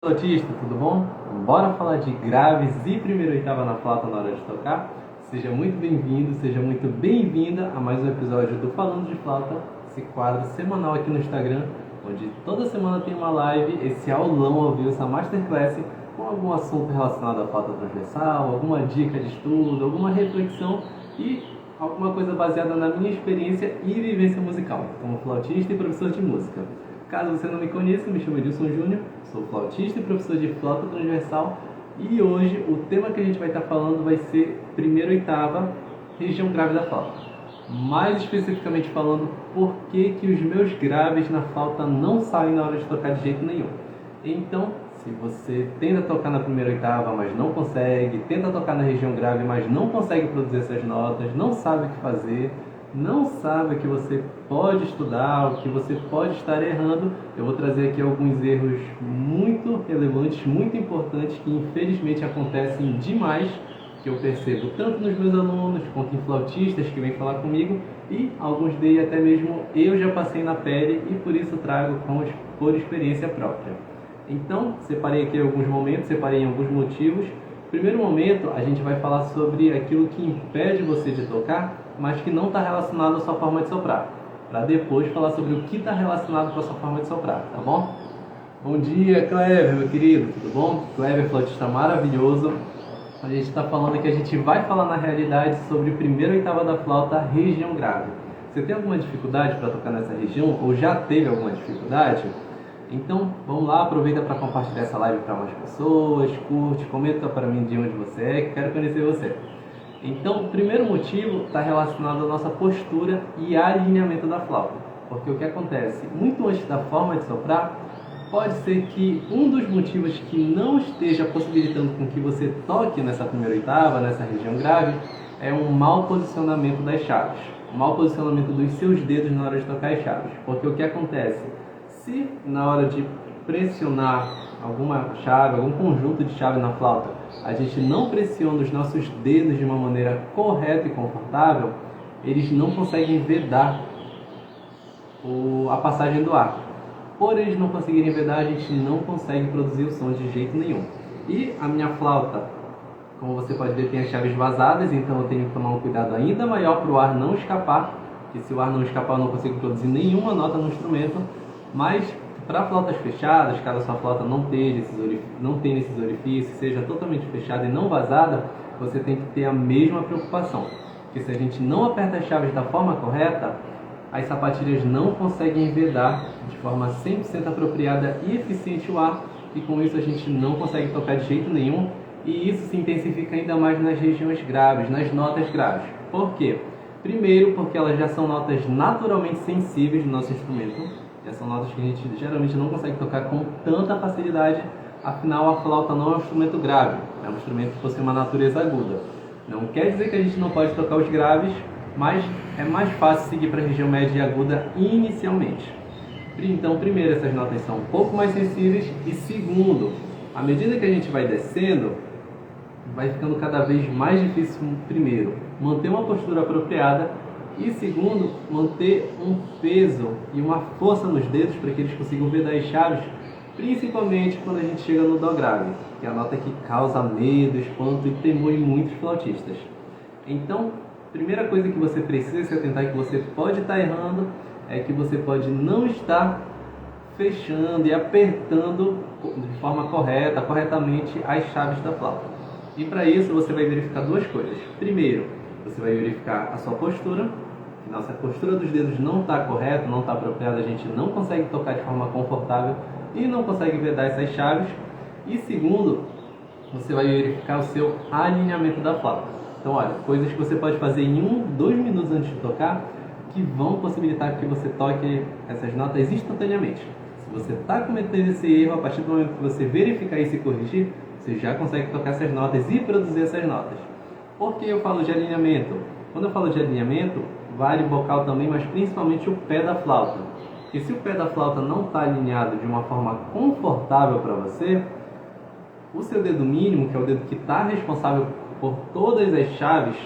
Flautista, tudo bom? Bora falar de graves e primeira oitava na flauta na hora de tocar? Seja muito bem-vindo, seja muito bem-vinda a mais um episódio do Falando de Flauta, esse quadro semanal aqui no Instagram, onde toda semana tem uma live, esse aulão ao vivo, essa masterclass com algum assunto relacionado à flauta transversal, alguma dica de estudo, alguma reflexão e alguma coisa baseada na minha experiência e vivência musical, como flautista e professor de música. Caso você não me conheça, me chamo Edilson Júnior, sou flautista e professor de flauta transversal e hoje o tema que a gente vai estar falando vai ser primeira oitava, região grave da flauta. Mais especificamente falando, por que os meus graves na flauta não saem na hora de tocar de jeito nenhum. Então, se você tenta tocar na primeira oitava, mas não consegue, tenta tocar na região grave, mas não consegue produzir essas notas, não sabe o que fazer, não sabe o que você pode estudar, o que você pode estar errando, eu vou trazer aqui alguns erros muito relevantes, muito importantes, que infelizmente acontecem demais, que eu percebo tanto nos meus alunos, quanto em flautistas que vêm falar comigo, e alguns deles até mesmo eu já passei na pele e por isso trago por experiência própria. Então, separei aqui alguns momentos, separei alguns motivos. Primeiro momento, a gente vai falar sobre aquilo que impede você de tocar, mas que não está relacionado à sua forma de soprar, para depois falar sobre o que está relacionado com a sua forma de soprar, tá bom? Bom dia, Cleber, meu querido, tudo bom? Cleber, flautista maravilhoso. A gente está falando que a gente vai falar na realidade sobre primeira oitava da flauta, região grave. Você tem alguma dificuldade para tocar nessa região ou já teve alguma dificuldade? Então, vamos lá, aproveita para compartilhar essa live para mais pessoas, curte, comenta para mim de onde você é, que quero conhecer você. Então, o primeiro motivo está relacionado à nossa postura e alinhamento da flauta. Porque o que acontece? Muito antes da forma de soprar, pode ser que um dos motivos que não esteja possibilitando com que você toque nessa primeira oitava, nessa região grave, é um mau posicionamento das chaves. Um mau posicionamento dos seus dedos na hora de tocar as chaves. Porque o que acontece? Se na hora de pressionar alguma chave, algum conjunto de chave na flauta, a gente não pressiona os nossos dedos de uma maneira correta e confortável, eles não conseguem vedar a passagem do ar. Por eles não conseguirem vedar, a gente não consegue produzir o som de jeito nenhum. E a minha flauta, como você pode ver, tem as chaves vazadas, então eu tenho que tomar um cuidado ainda maior para o ar não escapar, porque se o ar não escapar eu não consigo produzir nenhuma nota no instrumento. Mas para flautas fechadas, caso a sua flauta não tenha esses orifícios, seja totalmente fechada e não vazada, você tem que ter a mesma preocupação. Porque se a gente não aperta as chaves da forma correta, as sapatilhas não conseguem vedar de forma 100% apropriada e eficiente o ar, e com isso a gente não consegue tocar de jeito nenhum, e isso se intensifica ainda mais nas regiões graves, nas notas graves. Por quê? Primeiro, porque elas já são notas naturalmente sensíveis do nosso instrumento. São notas que a gente geralmente não consegue tocar com tanta facilidade, afinal a flauta não é um instrumento grave, é um instrumento que possui uma natureza aguda. Não quer dizer que a gente não pode tocar os graves, mas é mais fácil seguir para a região média e aguda inicialmente. Então, primeiro, essas notas são um pouco mais sensíveis, e segundo, à medida que a gente vai descendo, vai ficando cada vez mais difícil, primeiro, manter uma postura apropriada, e segundo, manter um peso e uma força nos dedos para que eles consigam vedar as chaves, principalmente quando a gente chega no dó grave, que é a nota que causa medo, espanto e temor em muitos flautistas. Então, a primeira coisa que você precisa se atentar, que você pode estar errando, é que você pode não estar fechando e apertando de forma corretamente as chaves da flauta. E para isso você vai verificar duas coisas. Primeiro, você vai verificar a sua postura. Nossa postura dos dedos não está correta, não está apropriada, a gente não consegue tocar de forma confortável e não consegue vedar essas chaves. E segundo, você vai verificar o seu alinhamento da flauta. Então, olha, coisas que você pode fazer em 2 minutos antes de tocar, que vão possibilitar que você toque essas notas instantaneamente. Se você está cometendo esse erro, a partir do momento que você verificar isso e corrigir, você já consegue tocar essas notas e produzir essas notas. Por que eu falo de alinhamento? Quando eu falo de alinhamento, vale bocal também, mas principalmente o pé da flauta. E se o pé da flauta não está alinhado de uma forma confortável para você, o seu dedo mínimo, que é o dedo que está responsável por todas as chaves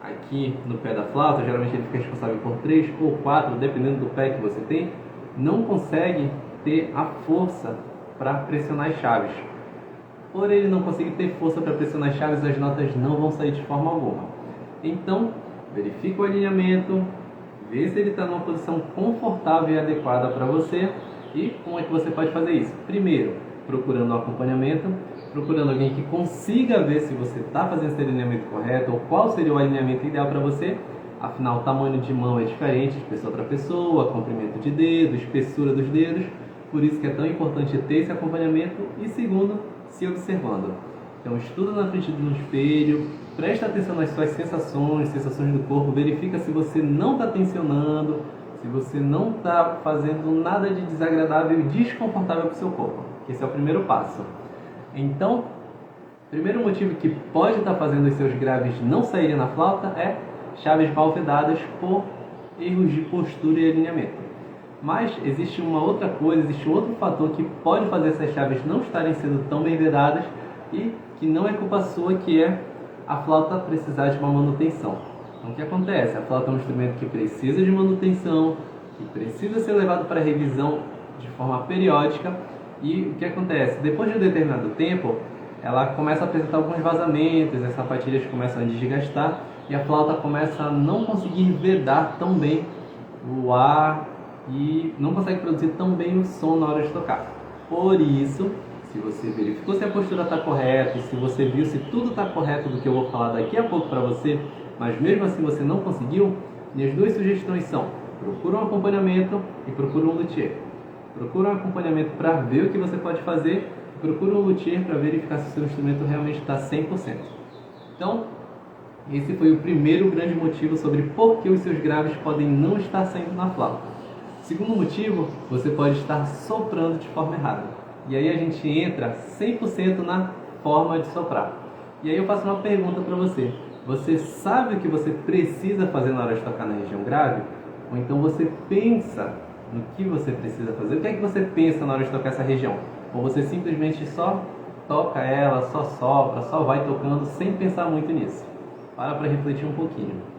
aqui no pé da flauta, geralmente ele fica responsável por 3 ou 4, dependendo do pé que você tem, não consegue ter a força para pressionar as chaves. Por ele não conseguir ter força para pressionar as chaves, as notas não vão sair de forma alguma. Então, verifica o alinhamento, vê se ele está numa posição confortável e adequada para você. E como é que você pode fazer isso? Primeiro, procurando um acompanhamento, procurando alguém que consiga ver se você está fazendo esse alinhamento correto ou qual seria o alinhamento ideal para você. Afinal, o tamanho de mão é diferente de pessoa para pessoa, comprimento de dedo, espessura dos dedos. Por isso que é tão importante ter esse acompanhamento. E segundo, se observando. Então, estuda na frente de um espelho, presta atenção nas suas sensações do corpo, verifica se você não está tensionando, se você não está fazendo nada de desagradável e desconfortável para o seu corpo. Esse é o primeiro passo. Então, o primeiro motivo que pode estar fazendo os seus graves não saírem na flauta é chaves mal vedadas por erros de postura e alinhamento. Mas existe uma outra coisa, existe outro fator que pode fazer essas chaves não estarem sendo tão bem vedadas e que não é culpa sua, que é a flauta precisar de uma manutenção. Então, o que acontece? A flauta é um instrumento que precisa de manutenção, que precisa ser levado para revisão de forma periódica. E o que acontece? Depois de um determinado tempo, ela começa a apresentar alguns vazamentos, as sapatilhas começam a desgastar e a flauta começa a não conseguir vedar tão bem o ar e não consegue produzir tão bem o som na hora de tocar. Por isso, se você verificou se a postura está correta, se você viu se tudo está correto do que eu vou falar daqui a pouco para você, mas mesmo assim você não conseguiu, minhas duas sugestões são: procura um acompanhamento e procura um luthier. Procura um acompanhamento para ver o que você pode fazer e procura um luthier para verificar se o seu instrumento realmente está 100%. Então, esse foi o primeiro grande motivo sobre por que os seus graves podem não estar saindo na flauta. Segundo motivo, você pode estar soprando de forma errada. E aí a gente entra 100% na forma de soprar. E aí eu faço uma pergunta para você. Você sabe o que você precisa fazer na hora de tocar na região grave? Ou então você pensa no que você precisa fazer? O que é que você pensa na hora de tocar essa região? Ou você simplesmente só toca ela, só sopra, só vai tocando sem pensar muito nisso? Para refletir um pouquinho.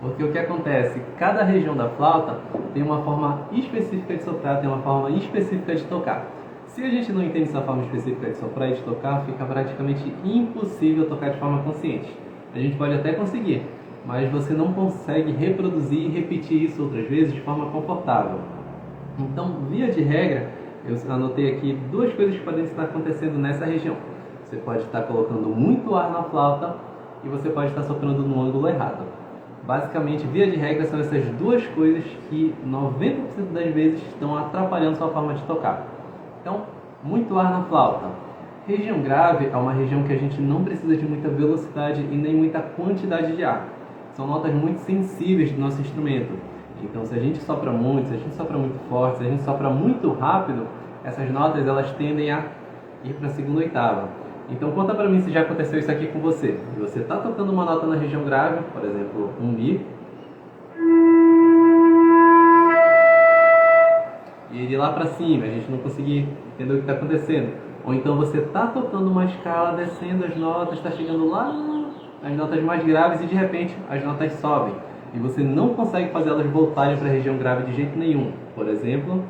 Porque o que acontece? Cada região da flauta tem uma forma específica de soprar, tem uma forma específica de tocar. Se a gente não entende essa forma específica de soprar e de tocar, fica praticamente impossível tocar de forma consciente. A gente pode até conseguir, mas você não consegue reproduzir e repetir isso outras vezes de forma confortável. Então, via de regra, eu anotei aqui duas coisas que podem estar acontecendo nessa região. Você pode estar colocando muito ar na flauta e você pode estar soprando no ângulo errado. Basicamente, via de regra, são essas duas coisas que 90% das vezes estão atrapalhando sua forma de tocar. Então, muito ar na flauta. Região grave é uma região que a gente não precisa de muita velocidade e nem muita quantidade de ar. São notas muito sensíveis do nosso instrumento. Então, se a gente sopra muito, se a gente sopra muito forte, se a gente sopra muito rápido, essas notas elas tendem a ir para a segunda oitava. Então, conta para mim se já aconteceu isso aqui com você. Você está tocando uma nota na região grave, por exemplo, um Mi, e ele lá para cima, a gente não conseguir entender o que está acontecendo. Ou então você está tocando uma escala, descendo as notas, está chegando lá as notas mais graves e de repente as notas sobem. E você não consegue fazer elas voltarem para a região grave de jeito nenhum. Por exemplo,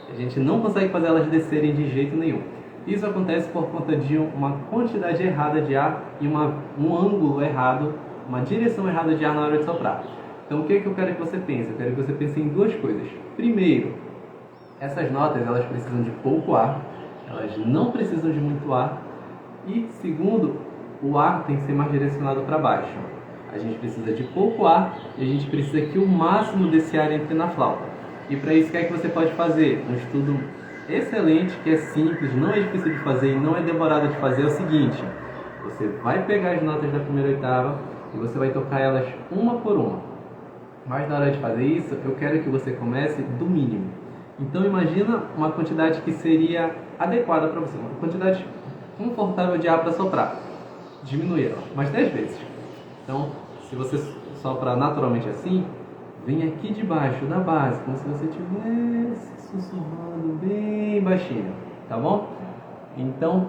a gente não consegue fazer elas descerem de jeito nenhum. Isso acontece por conta de uma quantidade errada de ar e um ângulo errado, uma direção errada de ar na hora de soprar. Então, o que é que eu quero que você pense? Eu quero que você pense em duas coisas. Primeiro, essas notas elas precisam de pouco ar, elas não precisam de muito ar. E segundo, o ar tem que ser mais direcionado para baixo. A gente precisa de pouco ar e a gente precisa que o máximo desse ar entre na flauta. E para isso, o que é que você pode fazer? Um estudo excelente, que é simples, não é difícil de fazer e não é demorado de fazer, é o seguinte: você vai pegar as notas da primeira oitava e você vai tocar elas uma por uma. Mas na hora de fazer isso, eu quero que você comece do mínimo. Então imagina uma quantidade que seria adequada para você, uma quantidade confortável de ar para soprar. Diminui ela, mais 10 vezes. Então, se você soprar naturalmente assim, vem aqui de baixo da base, como se você estivesse sussurrando bem baixinho, tá bom? Então,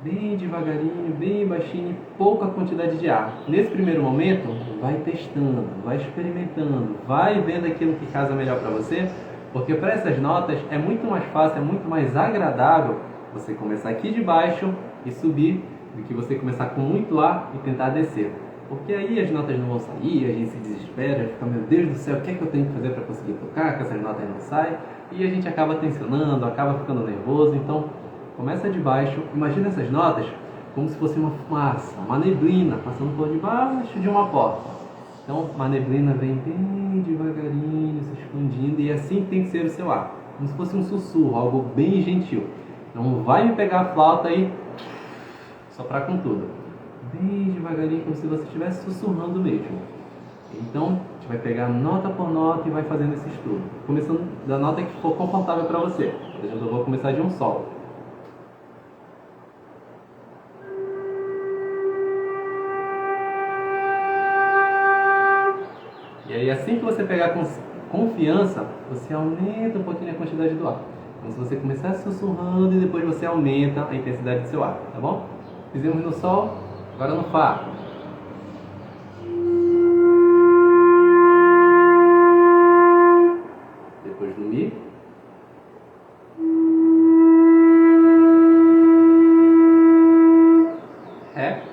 bem devagarinho, bem baixinho, pouca quantidade de ar. Nesse primeiro momento, vai testando, vai experimentando, vai vendo aquilo que casa melhor para você, porque para essas notas é muito mais fácil, é muito mais agradável você começar aqui de baixo e subir do que você começar com muito ar e tentar descer. Porque aí as notas não vão sair, a gente se desespera, fica, meu Deus do céu, o que é que eu tenho que fazer para conseguir tocar, que essas notas não saem? E a gente acaba tensionando, acaba ficando nervoso. Então, começa de baixo, imagina essas notas como se fosse uma fumaça, uma neblina passando por debaixo de uma porta. Então, uma neblina vem bem devagarinho, se expandindo, e assim tem que ser o seu ar, como se fosse um sussurro, algo bem gentil. Não vai me pegar a flauta e soprar com tudo. Bem devagarinho, como se você estivesse sussurrando mesmo. Então, a gente vai pegar nota por nota e vai fazendo esse estudo. Começando da nota que for confortável para você. Por exemplo, eu vou começar de um sol. E aí, assim que você pegar confiança, você aumenta um pouquinho a quantidade do ar. Como se você começasse sussurrando e depois você aumenta a intensidade do seu ar, tá bom? Fizemos no sol, agora no fá. Depois no mi. Ré.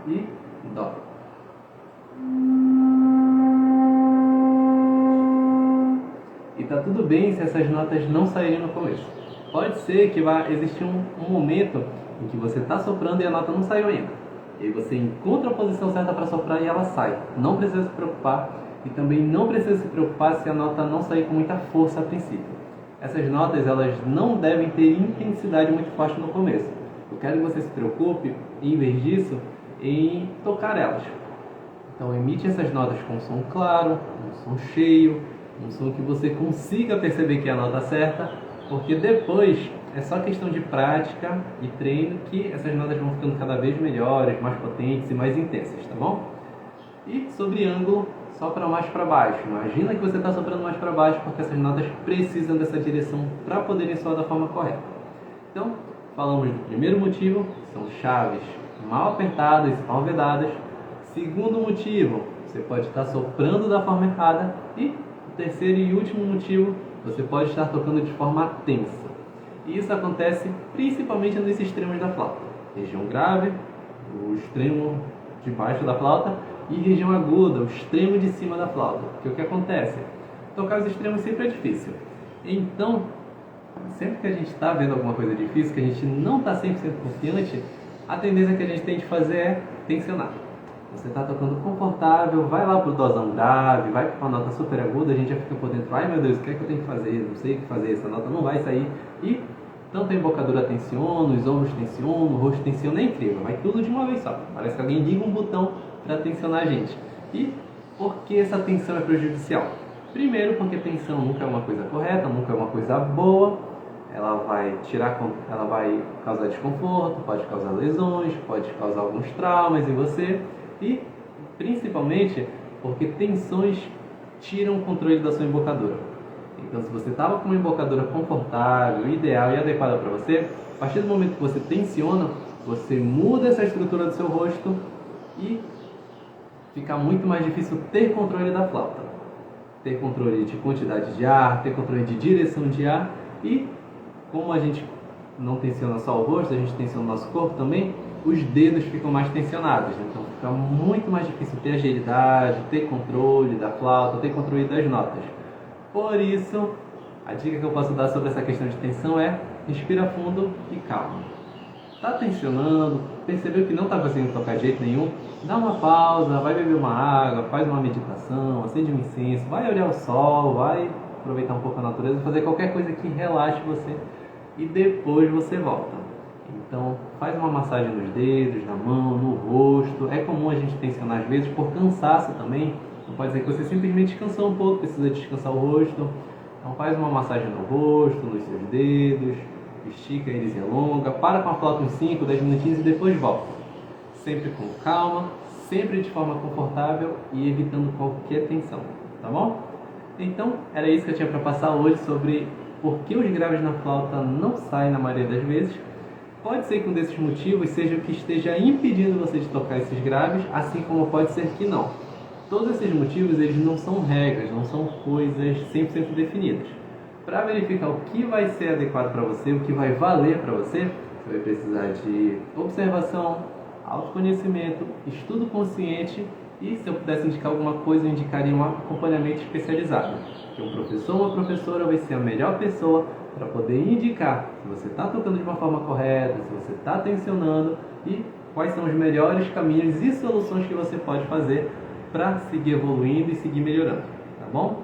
E dó. E tá tudo bem se essas notas não saírem no começo. Pode ser que vá existir um momento em que você está soprando e a nota não saiu ainda. E aí você encontra a posição certa para soprar e ela sai. Não precisa se preocupar. E também não precisa se preocupar se a nota não sair com muita força a princípio. Essas notas, elas não devem ter intensidade muito forte no começo. Eu quero que você se preocupe, em vez disso, em tocar elas. Então emite essas notas com um som claro, um som cheio, um som que você consiga perceber que é a nota certa, porque depois é só questão de prática e treino que essas notas vão ficando cada vez melhores, mais potentes e mais intensas, tá bom? E sobre ângulo, sopra mais para baixo. Imagina que você está soprando mais para baixo porque essas notas precisam dessa direção para poderem soar da forma correta. Então, falamos do primeiro motivo, são chaves mal apertadas, mal vedadas. Segundo motivo, você pode estar soprando da forma errada. E o terceiro e último motivo, você pode estar tocando de forma tensa. E isso acontece principalmente nos extremos da flauta. Região grave, o extremo de baixo da flauta, e região aguda, o extremo de cima da flauta. Porque o que acontece? Tocar os extremos sempre é difícil. Então, sempre que a gente está vendo alguma coisa difícil, que a gente não está 100% confiante, a tendência que a gente tem de fazer é tensionar. Você está tocando confortável, vai lá pro dózão grave, vai para uma nota super aguda, a gente já fica por dentro, ai meu Deus, o que é que eu tenho que fazer? Não sei o que fazer, essa nota não vai sair. E tanto a embocadura tensiona, os ombros tensionam, o rosto tensiona, é incrível, vai tudo de uma vez só. Parece que alguém liga um botão para tensionar a gente. E por que essa tensão é prejudicial? Primeiro, porque tensão nunca é uma coisa correta, nunca é uma coisa boa. Ela vai causar desconforto, pode causar lesões, pode causar alguns traumas em você. E, principalmente, porque tensões tiram o controle da sua embocadura. Então, se você estava com uma embocadura confortável, ideal e adequada para você, a partir do momento que você tensiona, você muda essa estrutura do seu rosto e fica muito mais difícil ter controle da flauta. Ter controle de quantidade de ar, ter controle de direção de ar. E, como a gente não tensiona só o rosto, a gente tensiona o nosso corpo também, os dedos ficam mais tensionados. Então fica muito mais difícil ter agilidade, ter controle da flauta, ter controle das notas. Por isso, a dica que eu posso dar sobre essa questão de tensão é: respira fundo e calma. Está tensionando, percebeu que não está conseguindo tocar de jeito nenhum, dá uma pausa, vai beber uma água, faz uma meditação, acende um incenso, vai olhar o sol, vai aproveitar um pouco a natureza, fazer qualquer coisa que relaxe você e depois você volta. Então, faz uma massagem nos dedos, na mão, no rosto. É comum a gente tensionar às vezes por cansaço também. Não pode ser que você simplesmente cansou um pouco, precisa descansar o rosto. Então, faz uma massagem no rosto, nos seus dedos, estica eles e alonga. Para com a flauta uns 5, 10 minutinhos e depois volta. Sempre com calma, sempre de forma confortável e evitando qualquer tensão, tá bom? Então, era isso que eu tinha para passar hoje sobre por que os graves na flauta não saem na maioria das vezes. Pode ser que um desses motivos seja o que esteja impedindo você de tocar esses graves, assim como pode ser que não. Todos esses motivos, eles não são regras, não são coisas 100% definidas. Para verificar o que vai ser adequado para você, o que vai valer para você, você vai precisar de observação, autoconhecimento, estudo consciente e, se eu pudesse indicar alguma coisa, eu indicaria um acompanhamento especializado. Que um professor ou uma professora vai ser a melhor pessoa para poder indicar se você está tocando de uma forma correta, se você está tensionando e quais são os melhores caminhos e soluções que você pode fazer para seguir evoluindo e seguir melhorando, tá bom?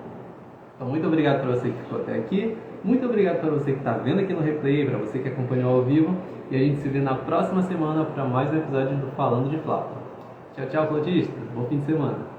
Então, muito obrigado para você que ficou até aqui, muito obrigado para você que está vendo aqui no replay, para você que acompanhou ao vivo, e a gente se vê na próxima semana para mais um episódio do Falando de Flauta. Tchau, tchau, flautistas, bom fim de semana!